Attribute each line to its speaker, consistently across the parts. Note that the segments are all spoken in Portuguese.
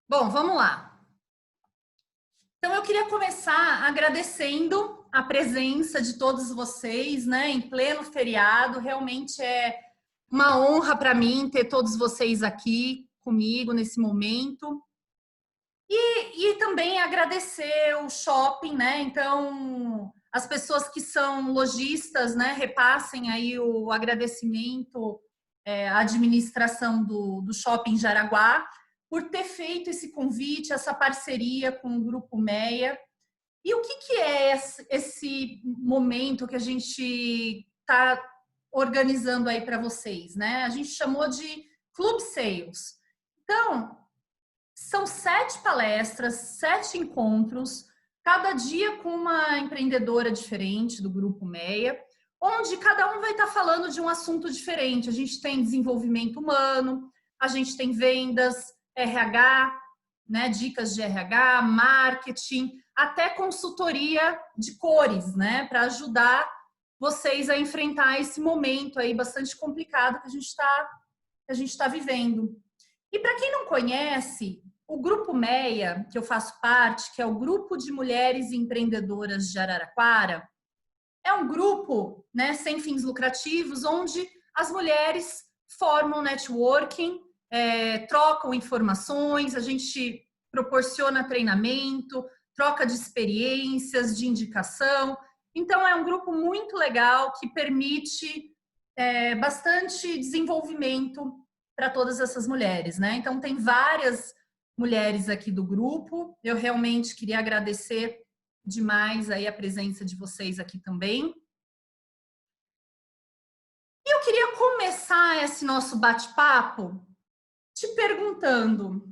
Speaker 1: Bom, vamos lá. Então, eu queria começar agradecendo a presença de todos vocês, né, em pleno feriado. Realmente é uma honra para mim ter todos vocês aqui comigo nesse momento. E também agradecer o shopping, né? Então, as pessoas que são lojistas, né, repassem aí o agradecimento à administração do Shopping Jaraguá por ter feito esse convite, essa parceria com o Grupo Meia. E o que é esse momento que a gente está organizando aí para vocês, né? A gente chamou de Club Sales. Então, são 7 palestras, 7 encontros, cada dia com uma empreendedora diferente do Grupo Meia, onde cada um vai estar falando de um assunto diferente. A gente tem desenvolvimento humano, a gente tem vendas, RH, né, dicas de RH, marketing, até consultoria de cores, né, para ajudar vocês a enfrentar esse momento aí bastante complicado que a gente está vivendo. E para quem não conhece, o Grupo Meia, que eu faço parte, que é o Grupo de Mulheres Empreendedoras de Araraquara, é um grupo, né, sem fins lucrativos, onde as mulheres formam networking, trocam informações, a gente proporciona treinamento, troca de experiências, de indicação. Então, é um grupo muito legal que permite bastante desenvolvimento para todas essas mulheres, né? Então, tem várias mulheres aqui do grupo. Eu realmente queria agradecer demais aí a presença de vocês aqui também. E eu queria começar esse nosso bate-papo te perguntando: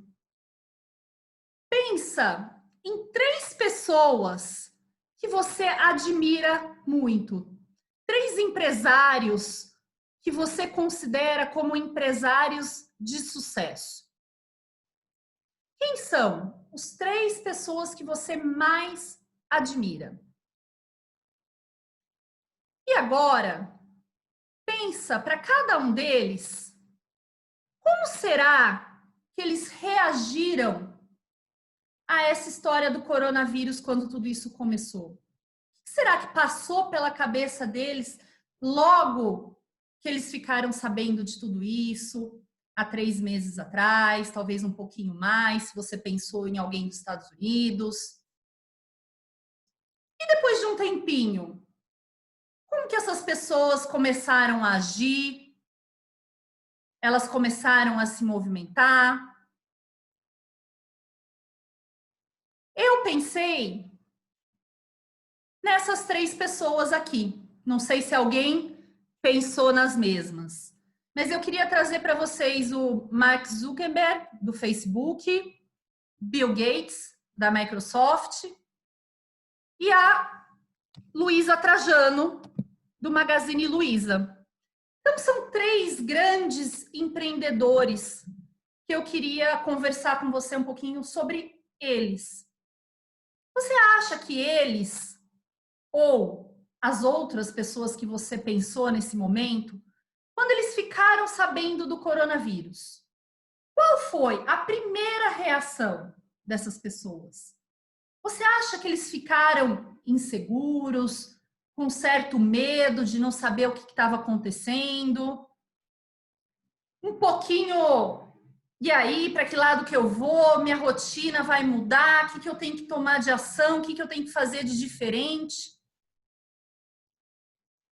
Speaker 1: pensa em 3 pessoas que você admira muito, 3 empresários que você considera como empresários de sucesso. Quem são os 3 pessoas que você mais admira? E agora, pensa para cada um deles, como será que eles reagiram a essa história do coronavírus quando tudo isso começou? O que será que passou pela cabeça deles logo que eles ficaram sabendo de tudo isso, há 3 meses atrás, talvez um pouquinho mais, se você pensou em alguém dos Estados Unidos? E depois de um tempinho, como que essas pessoas começaram a agir? Elas começaram a se movimentar? Eu pensei nessas 3 pessoas aqui. Não sei se alguém pensou nas mesmas. Mas eu queria trazer para vocês o Mark Zuckerberg, do Facebook, Bill Gates, da Microsoft, e a Luísa Trajano, do Magazine Luiza. Então, são 3 grandes empreendedores que eu queria conversar com você um pouquinho sobre eles. Você acha que eles, ou as outras pessoas que você pensou nesse momento, quando eles ficaram sabendo do coronavírus, qual foi a primeira reação dessas pessoas? Você acha que eles ficaram inseguros, com certo medo de não saber o que estava acontecendo? Um pouquinho, e aí, para que lado que eu vou? Minha rotina vai mudar? O que eu tenho que tomar de ação? O que eu tenho que fazer de diferente?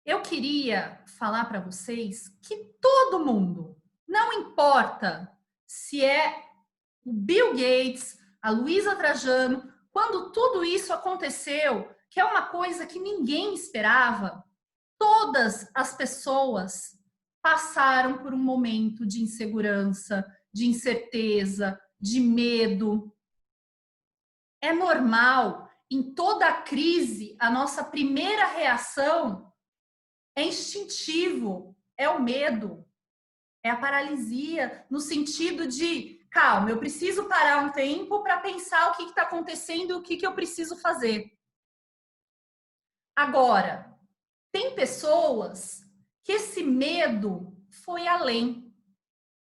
Speaker 1: Eu queria falar para vocês que todo mundo, não importa se é o Bill Gates, a Luísa Trajano, quando tudo isso aconteceu, que é uma coisa que ninguém esperava, todas as pessoas passaram por um momento de insegurança, de incerteza, de medo. É normal, em toda crise, a nossa primeira reação é instintivo, é o medo, é a paralisia, no sentido de, calma, eu preciso parar um tempo para pensar o que está acontecendo, o que eu preciso fazer. Agora, tem pessoas que esse medo foi além.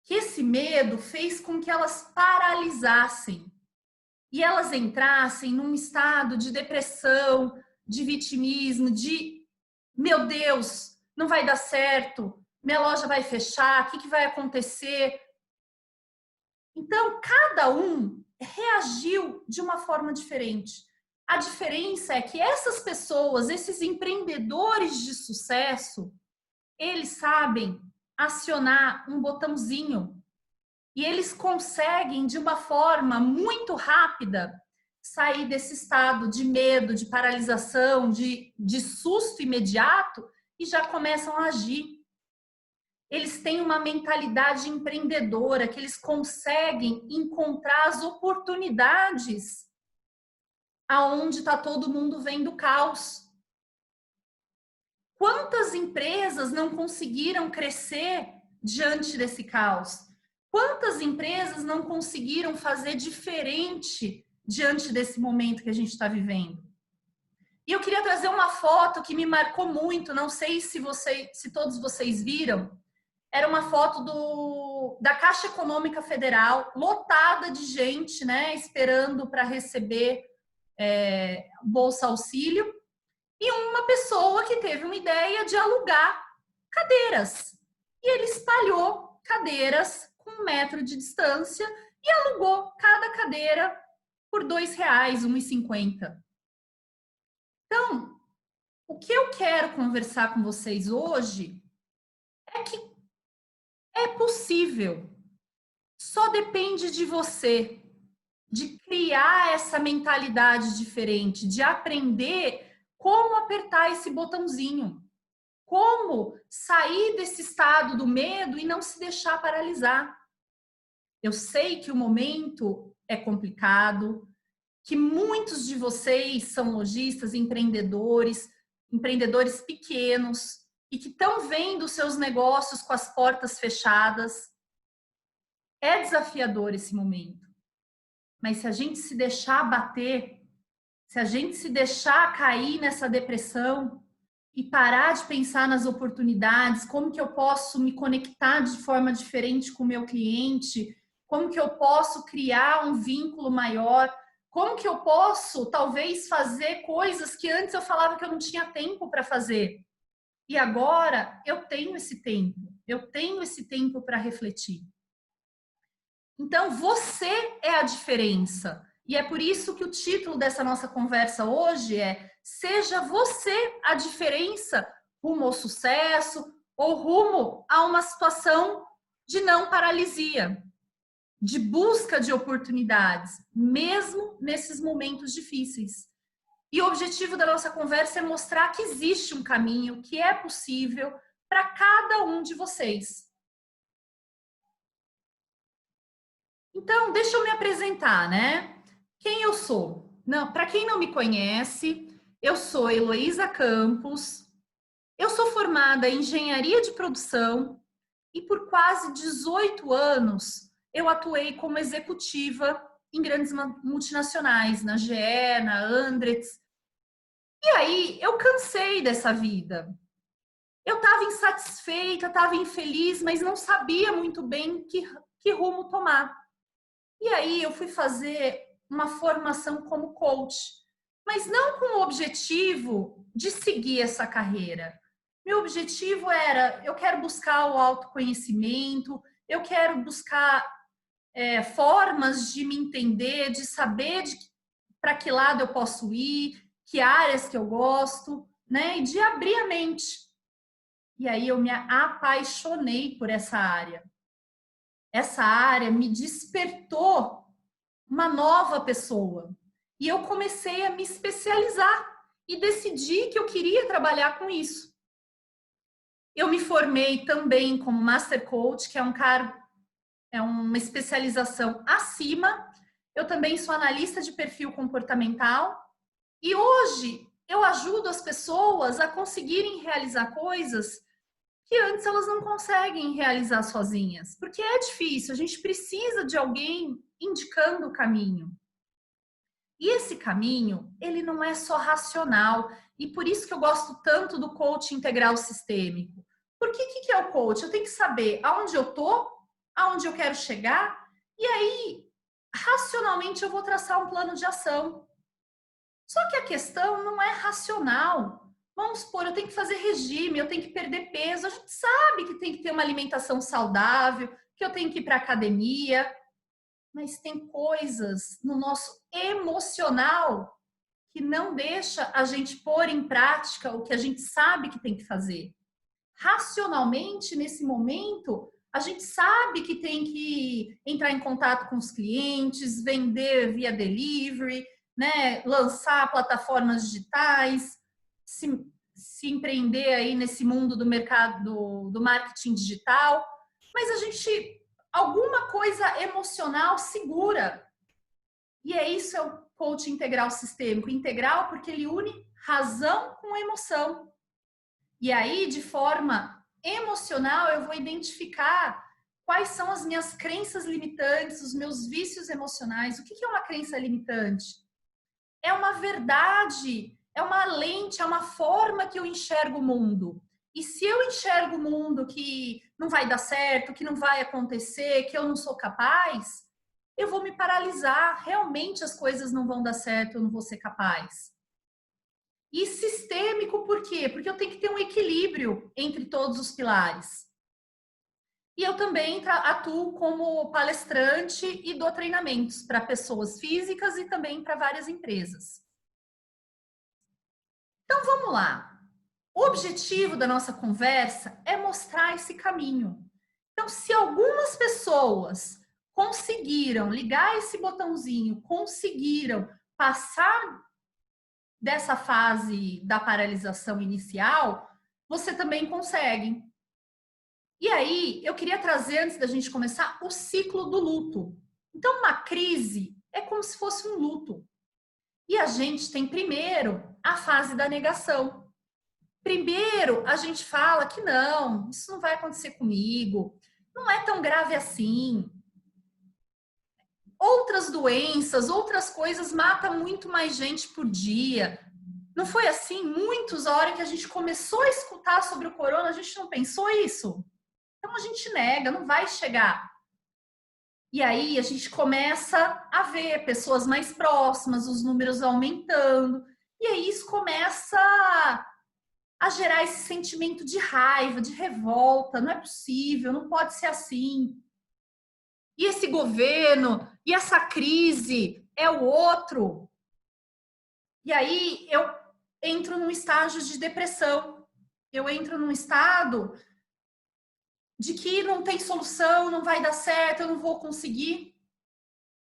Speaker 1: que esse medo fez com que elas paralisassem e elas entrassem num estado de depressão, de vitimismo, de meu Deus, não vai dar certo, minha loja vai fechar, o que vai acontecer? Então, cada um reagiu de uma forma diferente. A diferença é que essas pessoas, esses empreendedores de sucesso, eles sabem acionar um botãozinho e eles conseguem, de uma forma muito rápida, sair desse estado de medo, de paralisação, de susto imediato e já começam a agir. Eles têm uma mentalidade empreendedora, que eles conseguem encontrar as oportunidades aonde está todo mundo vendo caos. Quantas empresas não conseguiram crescer diante desse caos? Quantas empresas não conseguiram fazer diferente diante desse momento que a gente está vivendo? E eu queria trazer uma foto que me marcou muito, não sei se todos vocês viram. Era uma foto da Caixa Econômica Federal, lotada de gente, né, esperando para receber Bolsa Auxílio, e uma pessoa que teve uma ideia de alugar cadeiras. E ele espalhou cadeiras com 1 metro de distância e alugou cada cadeira por R$2, R$1,50. Então, o que eu quero conversar com vocês hoje é que é possível. Só depende de você, de criar essa mentalidade diferente, de aprender como apertar esse botãozinho, como sair desse estado do medo e não se deixar paralisar. Eu sei que o momento é complicado, que muitos de vocês são lojistas, empreendedores pequenos e que estão vendo seus negócios com as portas fechadas. É desafiador esse momento, mas se a gente se deixar abater, se a gente se deixar cair nessa depressão e parar de pensar nas oportunidades, como que eu posso me conectar de forma diferente com o meu cliente, como que eu posso criar um vínculo maior, como que eu posso, talvez, fazer coisas que antes eu falava que eu não tinha tempo para fazer. E agora eu tenho esse tempo para refletir. Então, você é a diferença. E é por isso que o título dessa nossa conversa hoje é Seja você a diferença rumo ao sucesso ou rumo a uma situação de não paralisia, de busca de oportunidades, mesmo nesses momentos difíceis. E o objetivo da nossa conversa é mostrar que existe um caminho, que é possível para cada um de vocês. Então, deixa eu me apresentar, né? Quem eu sou? Para quem não me conhece, eu sou Heloísa Campos, eu sou formada em Engenharia de Produção e por quase 18 anos eu atuei como executiva em grandes multinacionais, na GE, na Andritz. E aí eu cansei dessa vida. Eu estava insatisfeita, estava infeliz, mas não sabia muito bem que rumo tomar. E aí eu fui fazer uma formação como coach, mas não com o objetivo de seguir essa carreira. Meu objetivo era, eu quero buscar o autoconhecimento, eu quero buscar formas de me entender, de saber para que lado eu posso ir, que áreas que eu gosto, né? E de abrir a mente. E aí eu me apaixonei por essa área. Essa área me despertou uma nova pessoa. E eu comecei a me especializar e decidi que eu queria trabalhar com isso. Eu me formei também como Master Coach, que é um cargo, é uma especialização acima. Eu também sou analista de perfil comportamental. E hoje eu ajudo as pessoas a conseguirem realizar coisas que antes elas não conseguem realizar sozinhas. Porque é difícil, a gente precisa de alguém indicando o caminho. E esse caminho, ele não é só racional. E por isso que eu gosto tanto do coaching integral sistêmico. Porque o que é o coach? Eu tenho que saber aonde eu tô, aonde eu quero chegar, e aí, racionalmente, eu vou traçar um plano de ação. Só que a questão não é racional. Vamos supor, eu tenho que fazer regime, eu tenho que perder peso. A gente sabe que tem que ter uma alimentação saudável, que eu tenho que ir para a academia, mas tem coisas no nosso emocional que não deixa a gente pôr em prática o que a gente sabe que tem que fazer. Racionalmente, nesse momento, a gente sabe que tem que entrar em contato com os clientes, vender via delivery, né, lançar plataformas digitais, se empreender aí nesse mundo do mercado do marketing digital, mas a gente alguma coisa emocional segura. E é isso, é o coaching integral sistêmico. Integral porque ele une razão com emoção. E aí, de forma emocional, eu vou identificar quais são as minhas crenças limitantes, os meus vícios emocionais. O que é uma crença limitante? É uma verdade, é uma lente, é uma forma que eu enxergo o mundo. E se eu enxergo o mundo que não vai dar certo, que não vai acontecer, que eu não sou capaz, eu vou me paralisar. Realmente as coisas não vão dar certo, eu não vou ser capaz. E sistêmico por quê? Porque eu tenho que ter um equilíbrio entre todos os pilares. E eu também atuo como palestrante e dou treinamentos para pessoas físicas e também para várias empresas. Então vamos lá. O objetivo da nossa conversa é mostrar esse caminho. Então, se algumas pessoas conseguiram ligar esse botãozinho, conseguiram passar dessa fase da paralisação inicial, você também consegue. E aí, eu queria trazer, antes da gente começar, o ciclo do luto. Então, uma crise é como se fosse um luto. E a gente tem primeiro a fase da negação. Primeiro, a gente fala que não, isso não vai acontecer comigo, não é tão grave assim. Outras doenças, outras coisas matam muito mais gente por dia. Não foi assim? Muitos, a hora que a gente começou a escutar sobre o corona, a gente não pensou isso. Então a gente nega, não vai chegar. E aí a gente começa a ver pessoas mais próximas, os números aumentando. E aí isso começa a gerar esse sentimento de raiva, de revolta. Não é possível, não pode ser assim. E esse governo, e essa crise é o outro. E aí eu entro num estágio de depressão. Eu entro num estado de que não tem solução, não vai dar certo, eu não vou conseguir.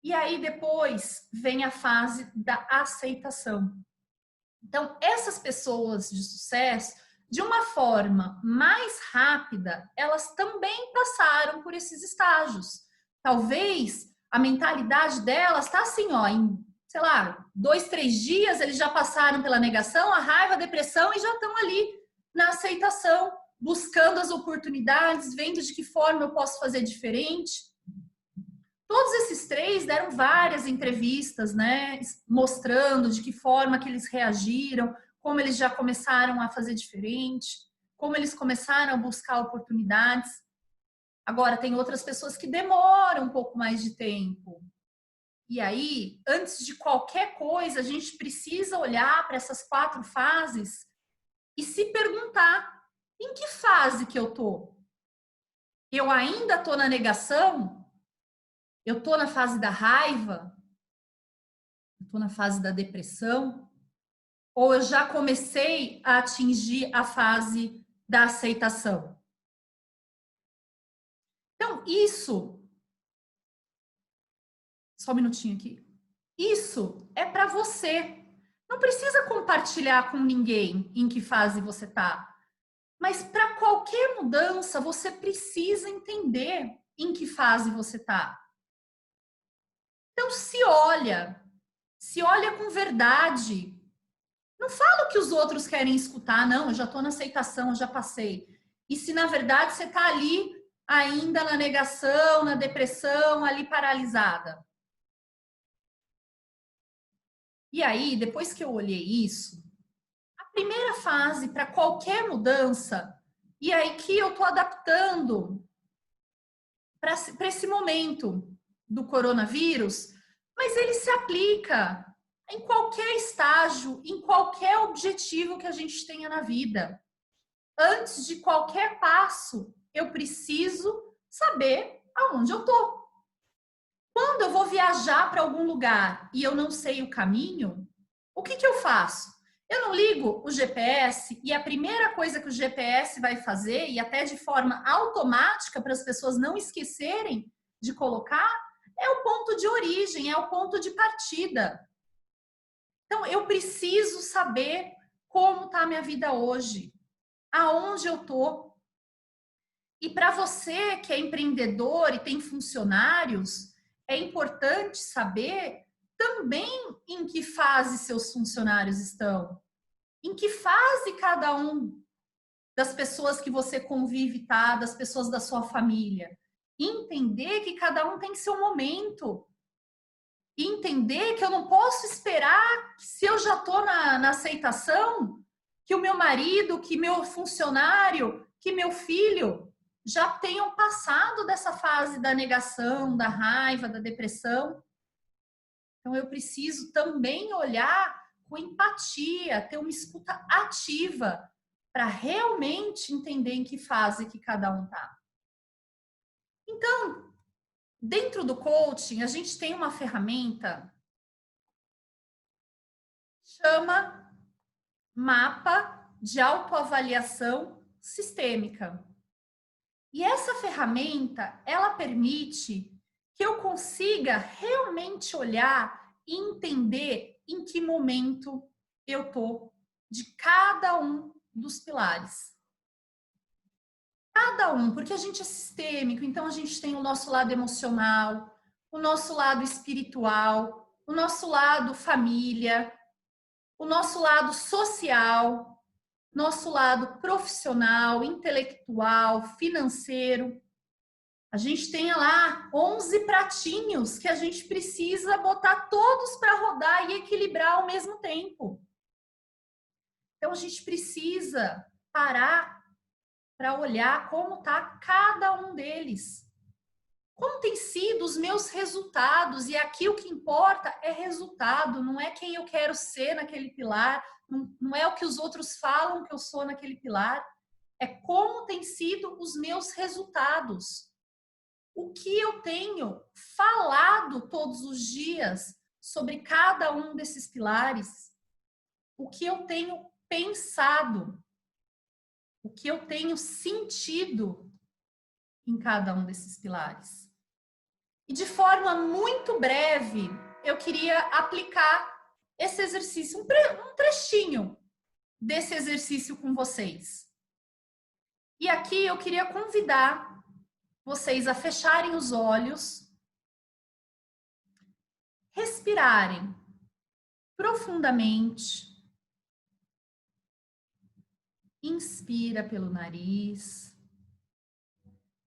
Speaker 1: E aí depois vem a fase da aceitação. Então, essas pessoas de sucesso, de uma forma mais rápida, elas também passaram por esses estágios. Talvez a mentalidade delas está assim, ó, em, sei lá, 2, 3 dias eles já passaram pela negação, a raiva, a depressão e já estão ali na aceitação, buscando as oportunidades, vendo de que forma eu posso fazer diferente. Todos esses três deram várias entrevistas, né, mostrando de que forma que eles reagiram, como eles já começaram a fazer diferente, como eles começaram a buscar oportunidades. Agora, tem outras pessoas que demoram um pouco mais de tempo. E aí, antes de qualquer coisa, a gente precisa olhar para essas 4 fases e se perguntar: em que fase que eu tô? Eu ainda tô na negação? Eu tô na fase da raiva? Eu tô na fase da depressão? Ou eu já comecei a atingir a fase da aceitação? Então, isso, só um minutinho aqui. Isso é para você. Não precisa compartilhar com ninguém em que fase você tá. Mas para qualquer mudança, você precisa entender em que fase você tá. Então, se olha com verdade. Não fala o que os outros querem escutar, não, eu já estou na aceitação, eu já passei. E se na verdade você está ali ainda na negação, na depressão, ali paralisada. E aí, depois que eu olhei isso, a primeira fase para qualquer mudança, e aí que eu estou adaptando para esse momento do coronavírus, mas ele se aplica em qualquer estágio, em qualquer objetivo que a gente tenha na vida. Antes de qualquer passo, eu preciso saber aonde eu tô. Quando eu vou viajar para algum lugar e eu não sei o caminho, o que eu faço? Eu não ligo o GPS e a primeira coisa que o GPS vai fazer, e até de forma automática para as pessoas não esquecerem de colocar, é o ponto de origem, é o ponto de partida. Então, eu preciso saber como está a minha vida hoje, aonde eu estou. E para você que é empreendedor e tem funcionários, é importante saber também em que fase seus funcionários estão. Em que fase cada um das pessoas que você convive está, das pessoas da sua família. Entender que cada um tem seu momento. E entender que eu não posso esperar, se eu já estou na aceitação, que o meu marido, que meu funcionário, que meu filho já tenham passado dessa fase da negação, da raiva, da depressão. Então, eu preciso também olhar com empatia, ter uma escuta ativa para realmente entender em que fase que cada um está. Então, dentro do coaching, a gente tem uma ferramenta que chama Mapa de Autoavaliação Sistêmica. E essa ferramenta, ela permite que eu consiga realmente olhar e entender em que momento eu estou de cada um dos pilares. Cada um, porque a gente é sistêmico, então a gente tem o nosso lado emocional, o nosso lado espiritual, o nosso lado família, o nosso lado social, nosso lado profissional, intelectual, financeiro. A gente tem lá 11 pratinhos que a gente precisa botar todos para rodar e equilibrar ao mesmo tempo. Então, a gente precisa parar para olhar como está cada um deles. Como tem sido os meus resultados? E aqui o que importa é resultado, não é quem eu quero ser naquele pilar, não é o que os outros falam que eu sou naquele pilar, é como tem sido os meus resultados. O que eu tenho falado todos os dias sobre cada um desses pilares, o que eu tenho pensado, o que eu tenho sentido em cada um desses pilares. E de forma muito breve, eu queria aplicar esse exercício, um trechinho desse exercício com vocês. E aqui eu queria convidar vocês a fecharem os olhos, respirarem profundamente. Inspira pelo nariz,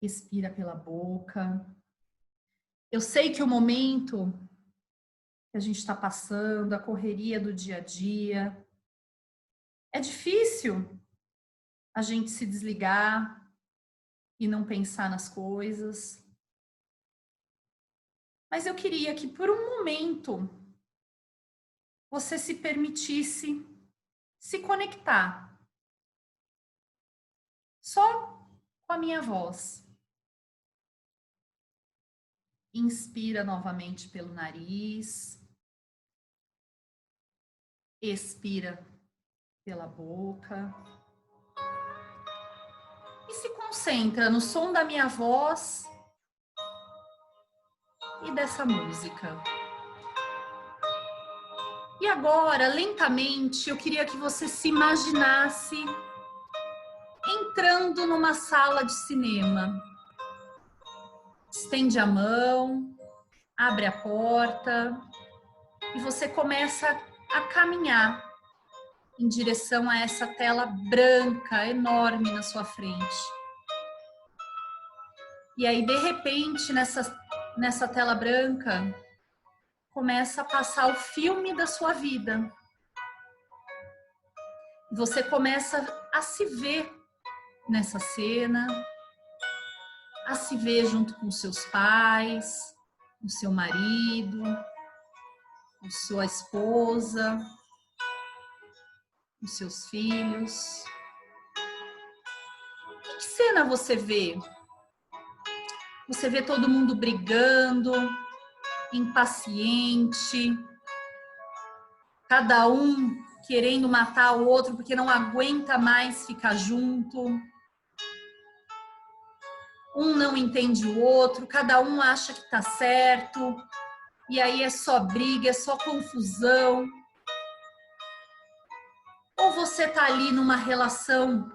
Speaker 1: expira pela boca. Eu sei que o momento que a gente está passando, a correria do dia a dia, é difícil a gente se desligar e não pensar nas coisas. Mas eu queria que por um momento você se permitisse se conectar só com a minha voz. Inspira novamente pelo nariz. Expira pela boca. E se concentra no som da minha voz e dessa música. E agora, lentamente, eu queria que você se imaginasse entrando numa sala de cinema. Estende a mão, abre a porta e você começa a caminhar em direção a essa tela branca enorme na sua frente. E aí, de repente, nessa tela branca, começa a passar o filme da sua vida. Você começa a se ver nessa cena, a se ver junto com seus pais, com seu marido, com sua esposa, com seus filhos. Que cena você vê? Você vê todo mundo brigando, impaciente, cada um querendo matar o outro porque não aguenta mais ficar junto. Um não entende o outro, cada um acha que tá certo, e aí é só briga, é só confusão. Ou você tá ali numa relação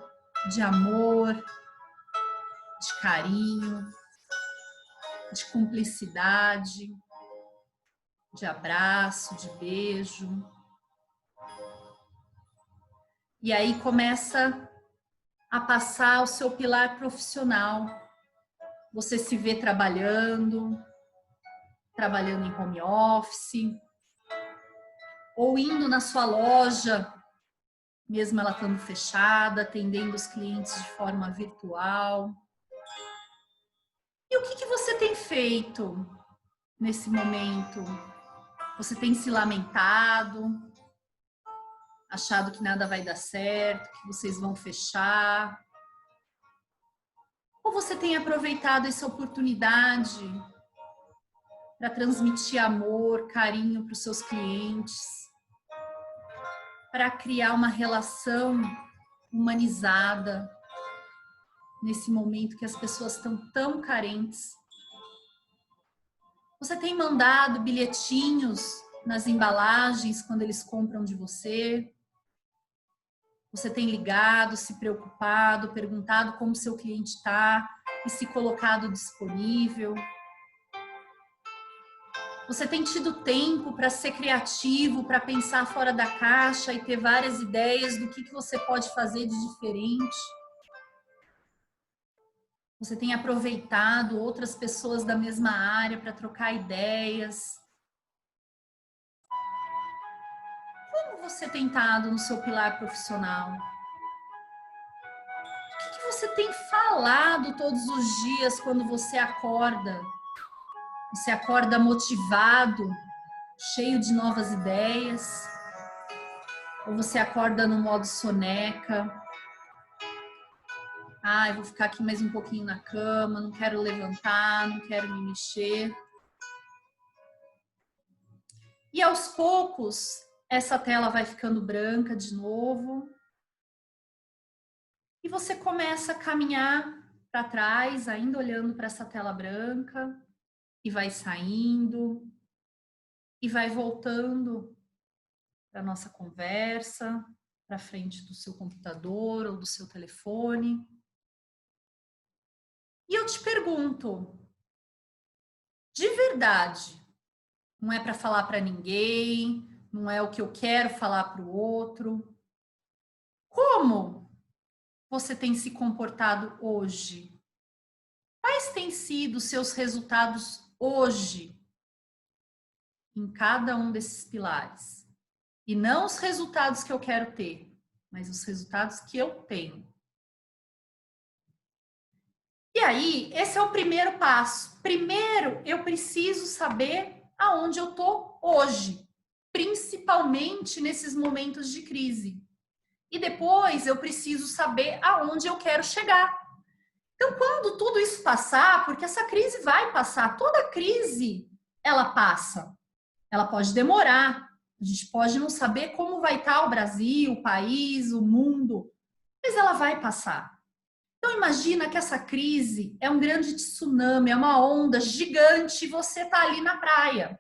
Speaker 1: de amor, de carinho, de cumplicidade, de abraço, de beijo. E aí começa a passar o seu pilar profissional. Você se vê trabalhando em home office, ou indo na sua loja, mesmo ela estando fechada, atendendo os clientes de forma virtual. E o que você tem feito nesse momento? Você tem se lamentado, achado que nada vai dar certo, que vocês vão fechar? Ou você tem aproveitado essa oportunidade para transmitir amor, carinho para os seus clientes, para criar uma relação humanizada nesse momento que as pessoas estão tão carentes? Você tem mandado bilhetinhos nas embalagens quando eles compram de você? Você tem ligado, se preocupado, perguntado como seu cliente está e se colocado disponível? Você tem tido tempo para ser criativo, para pensar fora da caixa e ter várias ideias do que você pode fazer de diferente? Você tem aproveitado outras pessoas da mesma área para trocar ideias? Como você tem estado no seu pilar profissional? O que você tem falado todos os dias quando você acorda? Você acorda motivado, cheio de novas ideias? Ou você acorda no modo soneca? Ah, eu vou ficar aqui mais um pouquinho na cama, não quero levantar, não quero me mexer. E aos poucos, essa tela vai ficando branca de novo. E você começa a caminhar para trás, ainda olhando para essa tela branca, e vai saindo, e vai voltando para a nossa conversa, para frente do seu computador ou do seu telefone. E eu te pergunto, de verdade, não é para falar para ninguém, não é o que eu quero falar para o outro, como você tem se comportado hoje? Quais têm sido os seus resultados hoje em cada um desses pilares? E não os resultados que eu quero ter, mas os resultados que eu tenho. E aí, esse é o primeiro passo. Primeiro, eu preciso saber aonde eu tô hoje, principalmente nesses momentos de crise. E depois, eu preciso saber aonde eu quero chegar. Então, quando tudo isso passar, porque essa crise vai passar, toda crise, ela passa. Ela pode demorar, a gente pode não saber como vai estar o Brasil, o país, o mundo, mas ela vai passar. Então, imagina que essa crise é um grande tsunami, é uma onda gigante e você está ali na praia.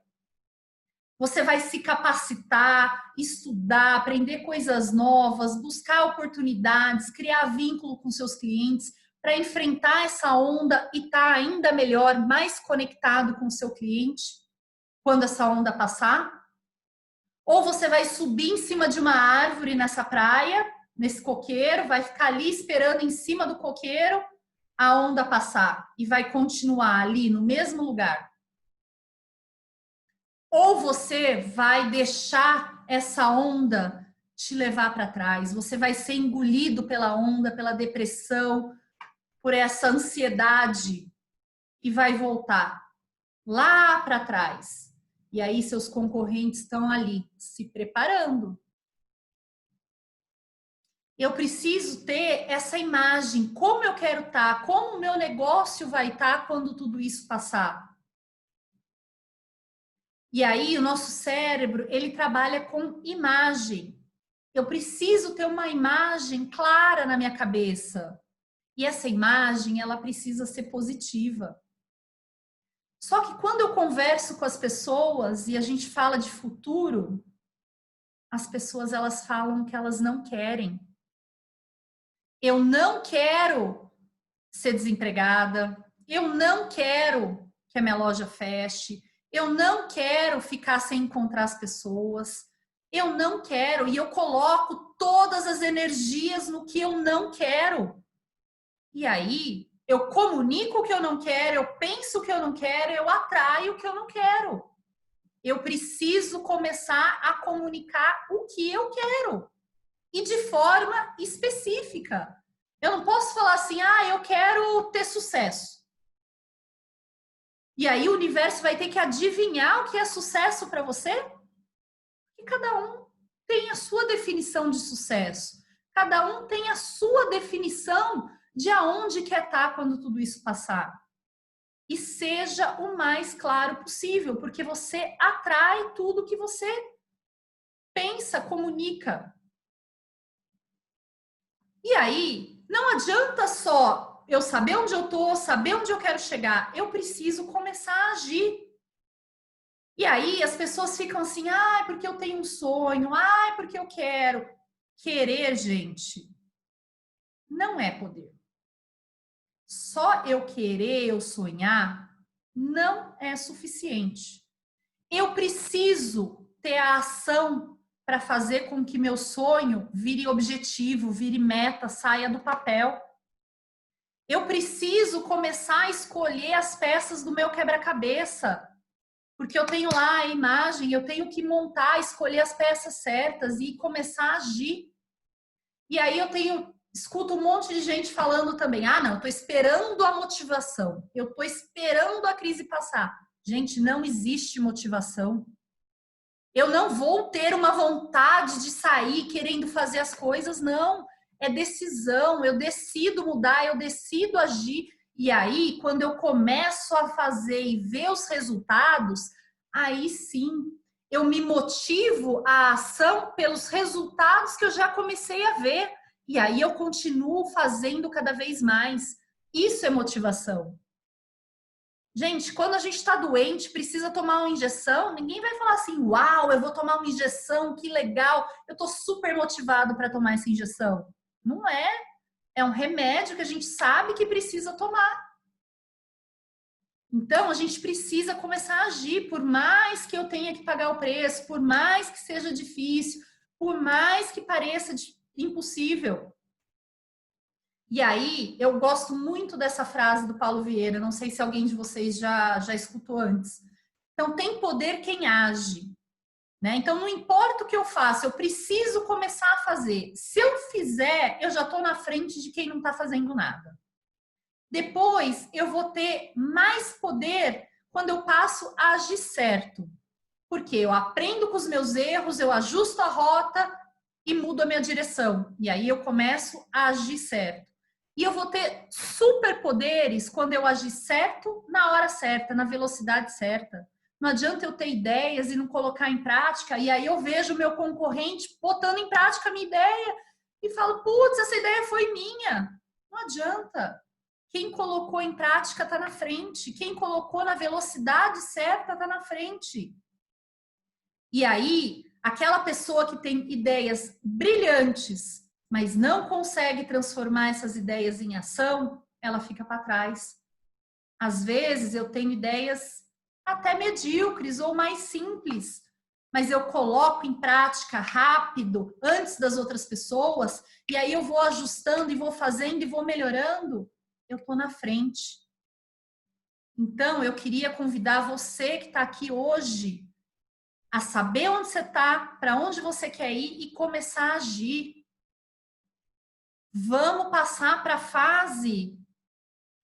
Speaker 1: Você vai se capacitar, estudar, aprender coisas novas, buscar oportunidades, criar vínculo com seus clientes para enfrentar essa onda e estar ainda melhor, mais conectado com o seu cliente quando essa onda passar. Ou você vai subir em cima de uma árvore nessa praia, nesse coqueiro, vai ficar ali esperando em cima do coqueiro a onda passar e vai continuar ali no mesmo lugar. Ou você vai deixar essa onda te levar para trás, você vai ser engolido pela onda, pela depressão, por essa ansiedade e vai voltar lá para trás. E aí seus concorrentes estão ali se preparando. Eu preciso ter essa imagem, como eu quero estar, como o meu negócio vai estar quando tudo isso passar. E aí o nosso cérebro, ele trabalha com imagem. Eu preciso ter uma imagem clara na minha cabeça. E essa imagem, ela precisa ser positiva. Só que quando eu converso com as pessoas e a gente fala de futuro, as pessoas elas falam que elas não querem. Eu não quero ser desempregada, eu não quero que a minha loja feche, eu não quero ficar sem encontrar as pessoas, eu não quero, e eu coloco todas as energias no que eu não quero. E aí, eu comunico o que eu não quero, eu penso o que eu não quero, eu atraio o que eu não quero. Eu preciso começar a comunicar o que eu quero. E de forma específica. Eu não posso falar assim, eu quero ter sucesso. E aí o universo vai ter que adivinhar o que é sucesso para você? E cada um tem a sua definição de sucesso. Cada um tem a sua definição de aonde quer estar quando tudo isso passar. E seja o mais claro possível, porque você atrai tudo que você pensa, comunica. E aí, não adianta só eu saber onde eu tô, saber onde eu quero chegar. Eu preciso começar a agir. E aí, as pessoas ficam assim, porque eu tenho um sonho, porque eu quero. Querer, gente, não é poder. Só eu querer, eu sonhar, não é suficiente. Eu preciso ter a ação para fazer com que meu sonho vire objetivo, vire meta, saia do papel. Eu preciso começar a escolher as peças do meu quebra-cabeça, porque eu tenho lá a imagem, eu tenho que montar, escolher as peças certas e começar a agir. E aí escuto um monte de gente falando também, não, eu tô esperando a motivação, eu tô esperando a crise passar. Gente, não existe motivação. Eu não vou ter uma vontade de sair querendo fazer as coisas, não. É decisão, eu decido mudar, eu decido agir. E aí, quando eu começo a fazer e ver os resultados, aí sim, eu me motivo à ação pelos resultados que eu já comecei a ver. E aí eu continuo fazendo cada vez mais. Isso é motivação. Gente, quando a gente está doente, precisa tomar uma injeção, ninguém vai falar assim, uau, eu vou tomar uma injeção, que legal, eu estou super motivado para tomar essa injeção. Não é. É um remédio que a gente sabe que precisa tomar. Então, a gente precisa começar a agir, por mais que eu tenha que pagar o preço, por mais que seja difícil, por mais que pareça impossível. E aí, eu gosto muito dessa frase do Paulo Vieira, não sei se alguém de vocês já escutou antes. Então, tem poder quem age, né? Então, não importa o que eu faça, eu preciso começar a fazer. Se eu fizer, eu já estou na frente de quem não está fazendo nada. Depois, eu vou ter mais poder quando eu passo a agir certo. Porque eu aprendo com os meus erros, eu ajusto a rota e mudo a minha direção. E aí eu começo a agir certo. E eu vou ter superpoderes quando eu agir certo, na hora certa, na velocidade certa. Não adianta eu ter ideias e não colocar em prática, e aí eu vejo o meu concorrente botando em prática a minha ideia e falo, putz, essa ideia foi minha. Não adianta. Quem colocou em prática está na frente. Quem colocou na velocidade certa está na frente. E aí, aquela pessoa que tem ideias brilhantes, mas não consegue transformar essas ideias em ação, ela fica para trás. Às vezes eu tenho ideias até medíocres ou mais simples, mas eu coloco em prática rápido, antes das outras pessoas, e aí eu vou ajustando e vou fazendo e vou melhorando, eu estou na frente. Então, eu queria convidar você que está aqui hoje a saber onde você está, para onde você quer ir e começar a agir. Vamos passar para a fase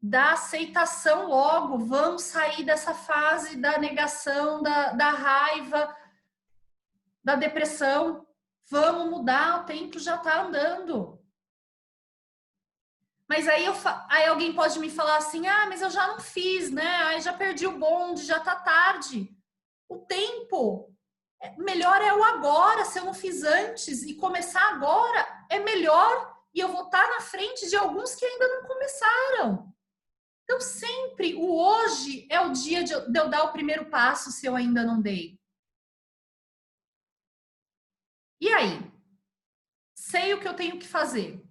Speaker 1: da aceitação logo. Vamos sair dessa fase da negação, da raiva, da depressão. Vamos mudar, o tempo já está andando. Mas aí alguém pode me falar assim, mas eu já não fiz, né? Aí já perdi o bonde, já está tarde. O tempo, melhor é o agora. Se eu não fiz antes e começar agora, é melhor. E eu vou estar na frente de alguns que ainda não começaram. Então, sempre o hoje é o dia de eu dar o primeiro passo se eu ainda não dei. E aí? Sei o que eu tenho que fazer.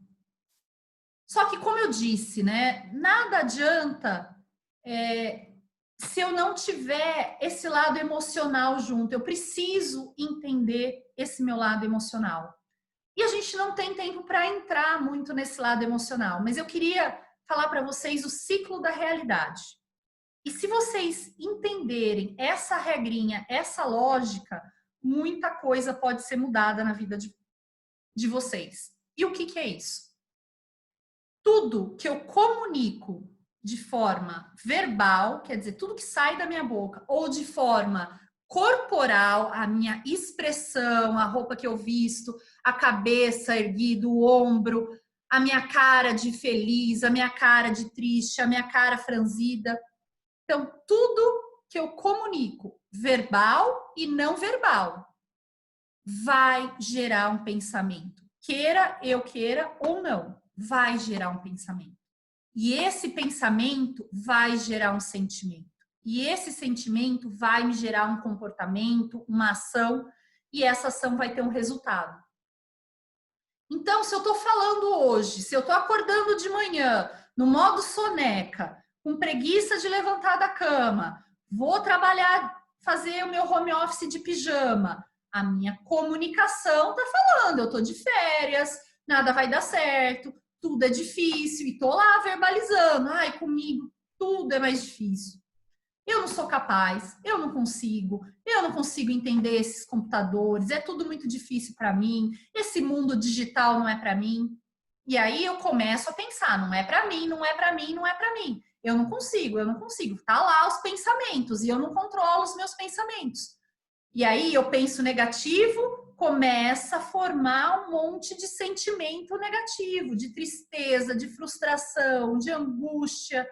Speaker 1: Só que, como eu disse, né? Nada adianta se eu não tiver esse lado emocional junto. Eu preciso entender esse meu lado emocional. E a gente não tem tempo para entrar muito nesse lado emocional. Mas eu queria falar para vocês o ciclo da realidade. E se vocês entenderem essa regrinha, essa lógica, muita coisa pode ser mudada na vida de vocês. E o que é isso? Tudo que eu comunico de forma verbal, quer dizer, tudo que sai da minha boca, ou de forma corporal, a minha expressão, a roupa que eu visto, a cabeça erguida, o ombro, a minha cara de feliz, a minha cara de triste, a minha cara franzida. Então, tudo que eu comunico, verbal e não verbal, vai gerar um pensamento. Queira eu queira ou não, vai gerar um pensamento. E esse pensamento vai gerar um sentimento. E esse sentimento vai me gerar um comportamento, uma ação, e essa ação vai ter um resultado. Então, se eu estou falando hoje, se eu estou acordando de manhã, no modo soneca, com preguiça de levantar da cama, vou trabalhar, fazer o meu home office de pijama, a minha comunicação está falando, eu estou de férias, nada vai dar certo, tudo é difícil, e estou lá verbalizando, comigo tudo é mais difícil. Eu não sou capaz, eu não consigo entender esses computadores, é tudo muito difícil para mim, esse mundo digital não é para mim. E aí eu começo a pensar, não é para mim, não é para mim, não é para mim. Eu não consigo. Tá lá os pensamentos e eu não controlo os meus pensamentos. E aí eu penso negativo, começa a formar um monte de sentimento negativo, de tristeza, de frustração, de angústia.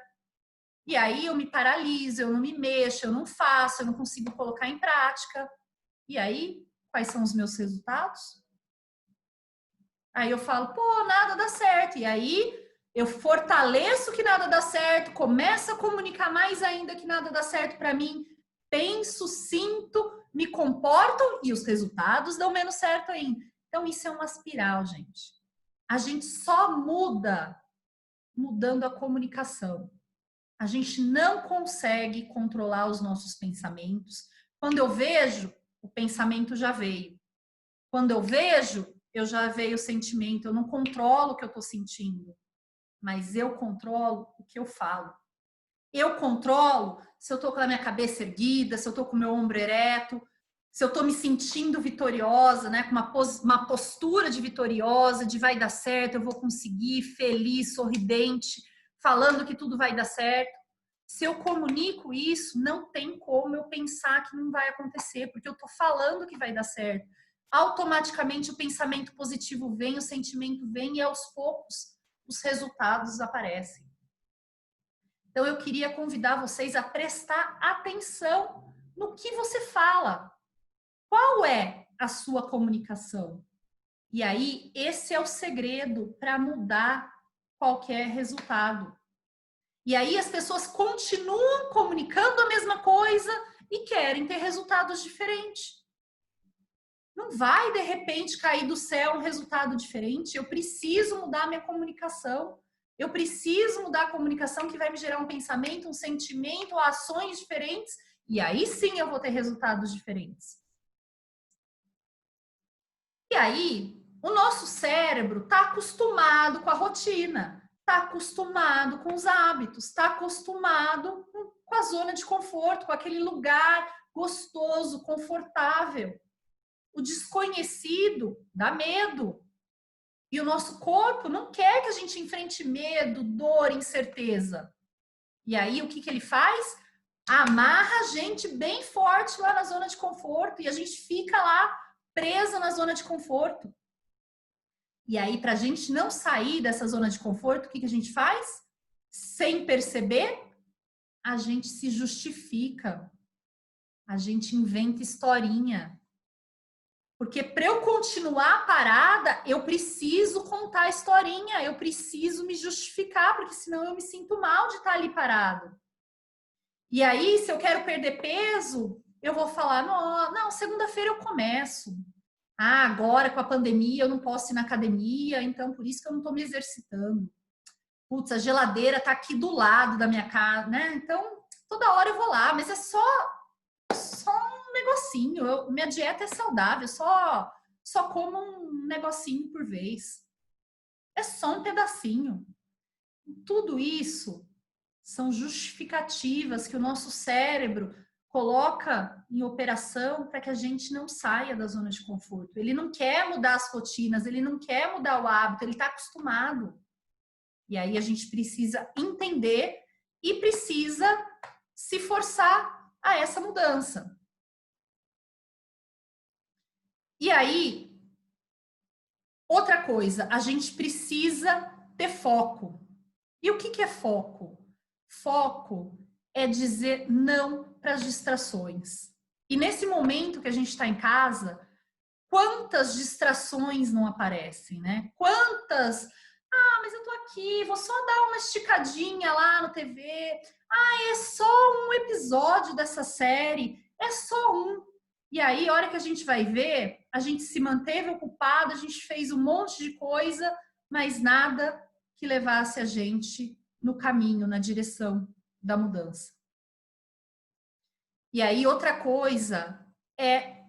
Speaker 1: E aí eu me paraliso, eu não me mexo, eu não faço, eu não consigo colocar em prática. E aí, quais são os meus resultados? Aí eu falo, nada dá certo. E aí eu fortaleço que nada dá certo, começo a comunicar mais ainda que nada dá certo para mim, penso, sinto, me comporto e os resultados dão menos certo ainda. Então isso é uma espiral, gente. A gente só muda mudando a comunicação. A gente não consegue controlar os nossos pensamentos. Quando eu vejo, o pensamento já veio. Quando eu vejo, eu já veio o sentimento. Eu não controlo o que eu estou sentindo, mas eu controlo o que eu falo. Eu controlo se eu estou com a minha cabeça erguida, se eu estou com o meu ombro ereto, se eu estou me sentindo vitoriosa, né, com uma postura de vitoriosa, de vai dar certo, eu vou conseguir, feliz, sorridente, falando que tudo vai dar certo. Se eu comunico isso, não tem como eu pensar que não vai acontecer, porque eu estou falando que vai dar certo. Automaticamente o pensamento positivo vem, o sentimento vem e aos poucos os resultados aparecem. Então eu queria convidar vocês a prestar atenção no que você fala. Qual é a sua comunicação? E aí, esse é o segredo para mudar qualquer resultado. E aí as pessoas continuam comunicando a mesma coisa e querem ter resultados diferentes. Não vai, de repente, cair do céu um resultado diferente. Eu preciso mudar a minha comunicação. Eu preciso mudar a comunicação que vai me gerar um pensamento, um sentimento, ações diferentes. E aí sim eu vou ter resultados diferentes. E aí, o nosso cérebro está acostumado com a rotina. Está acostumado com os hábitos, está acostumado com a zona de conforto, com aquele lugar gostoso, confortável. O desconhecido dá medo. E o nosso corpo não quer que a gente enfrente medo, dor, incerteza. E aí, o que que ele faz? Amarra a gente bem forte lá na zona de conforto e a gente fica lá presa na zona de conforto. E aí, para a gente não sair dessa zona de conforto, o que que a gente faz? Sem perceber, a gente se justifica, a gente inventa historinha. Porque para eu continuar parada, eu preciso contar a historinha, eu preciso me justificar, porque senão eu me sinto mal de estar ali parado. E aí, se eu quero perder peso, eu vou falar, não, segunda-feira eu começo. Ah, agora com a pandemia eu não posso ir na academia, então por isso que eu não estou me exercitando. Putz, a geladeira está aqui do lado da minha casa, né? Então, toda hora eu vou lá, mas é só um negocinho. Minha dieta é saudável, só como um negocinho por vez. É só um pedacinho. Tudo isso são justificativas que o nosso cérebro coloca em operação para que a gente não saia da zona de conforto. Ele não quer mudar as rotinas, ele não quer mudar o hábito, ele está acostumado. E aí a gente precisa entender e precisa se forçar a essa mudança. E aí, outra coisa, a gente precisa ter foco. E o que é foco? Foco é dizer não para as distrações. E nesse momento que a gente está em casa, quantas distrações não aparecem, né? Quantas... Ah, mas eu tô aqui, vou só dar uma esticadinha lá no TV. Ah, é só um episódio dessa série, é só um. E aí, a hora que a gente vai ver, a gente se manteve ocupado, a gente fez um monte de coisa, mas nada que levasse a gente no caminho, na direção da mudança. E aí, outra coisa é,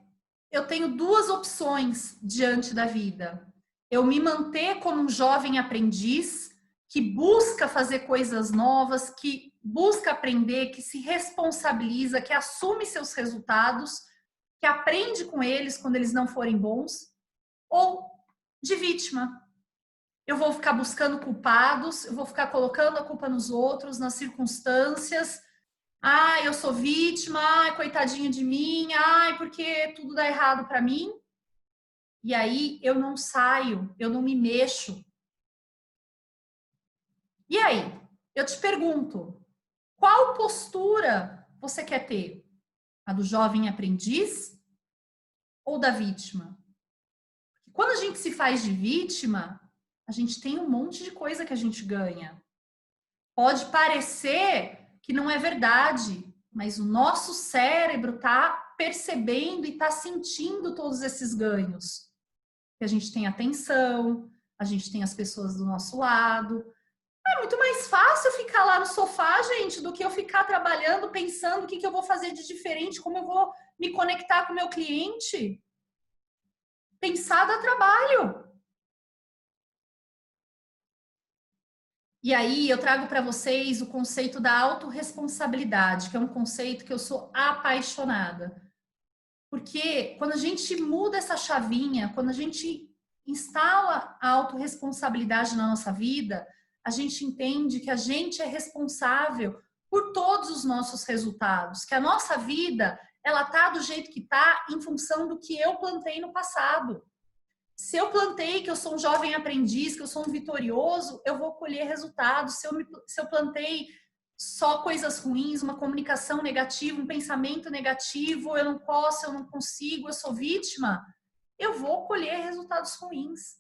Speaker 1: eu tenho duas opções diante da vida. Eu me manter como um jovem aprendiz que busca fazer coisas novas, que busca aprender, que se responsabiliza, que assume seus resultados, que aprende com eles quando eles não forem bons, ou de vítima. Eu vou ficar buscando culpados, eu vou ficar colocando a culpa nos outros, nas circunstâncias. Ai, eu sou vítima, ai, coitadinho de mim, ai, porque tudo dá errado para mim. E aí eu não saio, eu não me mexo. E aí, eu te pergunto, qual postura você quer ter? A do jovem aprendiz ou da vítima? Quando a gente se faz de vítima, a gente tem um monte de coisa que a gente ganha. Pode parecer que não é verdade, mas o nosso cérebro está percebendo e está sentindo todos esses ganhos. Que a gente tem atenção, a gente tem as pessoas do nosso lado. É muito mais fácil ficar lá no sofá, gente, do que eu ficar trabalhando, pensando o que eu vou fazer de diferente, como eu vou me conectar com o meu cliente. Pensar dá trabalho. E aí eu trago para vocês o conceito da autorresponsabilidade, que é um conceito que eu sou apaixonada. Porque quando a gente muda essa chavinha, quando a gente instala a autorresponsabilidade na nossa vida, a gente entende que a gente é responsável por todos os nossos resultados, que a nossa vida, ela tá do jeito que tá em função do que eu plantei no passado. Se eu plantei que eu sou um jovem aprendiz, que eu sou um vitorioso, eu vou colher resultados. Se eu plantei só coisas ruins, uma comunicação negativa, um pensamento negativo, eu não posso, eu não consigo, eu sou vítima, eu vou colher resultados ruins.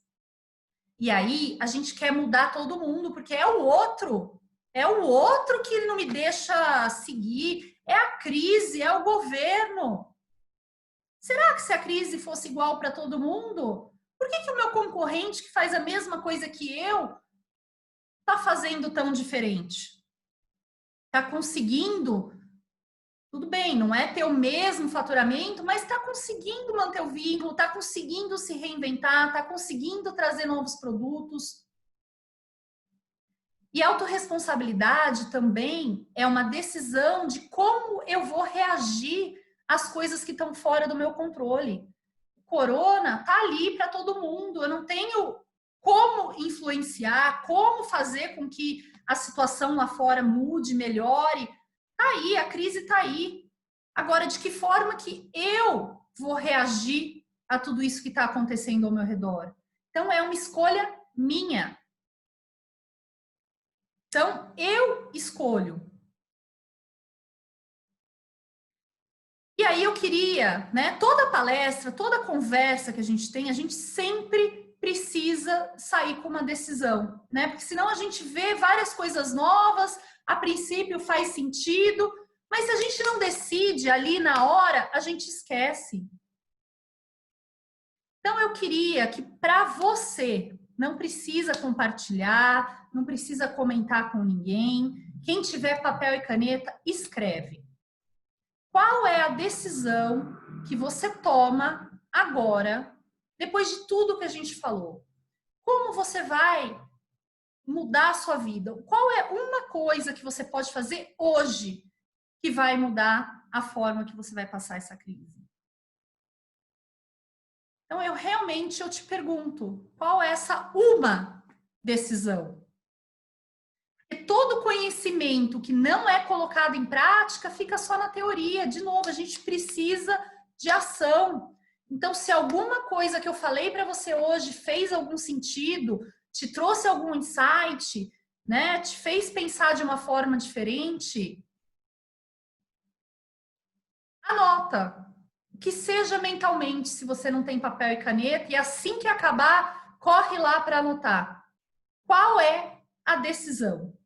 Speaker 1: E aí a gente quer mudar todo mundo, porque é o outro que não me deixa seguir, é a crise, é o governo. Será que se a crise fosse igual para todo mundo, por que o meu concorrente que faz a mesma coisa que eu está fazendo tão diferente? Está conseguindo, tudo bem, não é ter o mesmo faturamento, mas está conseguindo manter o vínculo, está conseguindo se reinventar, está conseguindo trazer novos produtos. E autorresponsabilidade também é uma decisão de como eu vou reagir às coisas que estão fora do meu controle. Corona tá ali para todo mundo. Eu não tenho como influenciar, como fazer com que a situação lá fora mude, melhore. Tá aí, a crise tá aí. Agora, de que forma que eu vou reagir a tudo isso que está acontecendo ao meu redor? Então, é uma escolha minha. Então, eu escolho. E aí eu queria, né, toda palestra, toda conversa que a gente sempre precisa sair com uma decisão, né? Porque senão a gente vê várias coisas novas, a princípio faz sentido, mas se a gente não decide ali na hora, a gente esquece. Então eu queria que para você, não precisa compartilhar, não precisa comentar com ninguém, quem tiver papel e caneta, escreve. Qual é a decisão que você toma agora, depois de tudo que a gente falou? Como você vai mudar a sua vida? Qual é uma coisa que você pode fazer hoje que vai mudar a forma que você vai passar essa crise? Então, eu te pergunto, qual é essa uma decisão? Porque todo conhecimento que não é colocado em prática fica só na teoria. De novo, a gente precisa de ação. Então, se alguma coisa que eu falei para você hoje fez algum sentido, te trouxe algum insight, né, te fez pensar de uma forma diferente, anota. Que seja mentalmente, se você não tem papel e caneta, e assim que acabar, corre lá para anotar. Qual é a decisão?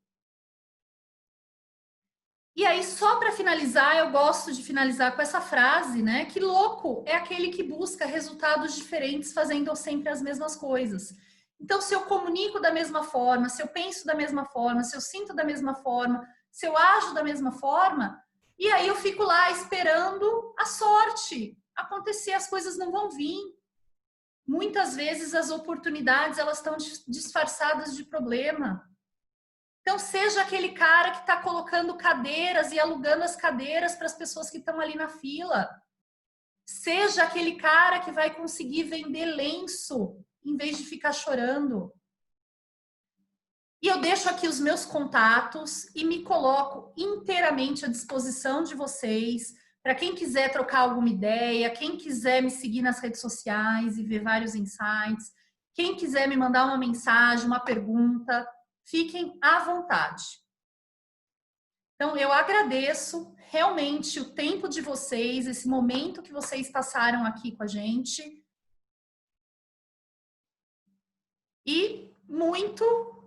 Speaker 1: E aí, só para finalizar, eu gosto de finalizar com essa frase, né? Que louco é aquele que busca resultados diferentes fazendo sempre as mesmas coisas. Então, se eu comunico da mesma forma, se eu penso da mesma forma, se eu sinto da mesma forma, se eu ajo da mesma forma, e aí eu fico lá esperando a sorte acontecer, as coisas não vão vir. Muitas vezes as oportunidades elas estão disfarçadas de problema. Então, seja aquele cara que está colocando cadeiras e alugando as cadeiras para as pessoas que estão ali na fila. Seja aquele cara que vai conseguir vender lenço em vez de ficar chorando. E eu deixo aqui os meus contatos e me coloco inteiramente à disposição de vocês. Para quem quiser trocar alguma ideia, quem quiser me seguir nas redes sociais e ver vários insights, quem quiser me mandar uma mensagem, uma pergunta, fiquem à vontade. Então, eu agradeço realmente o tempo de vocês, esse momento que vocês passaram aqui com a gente. E muito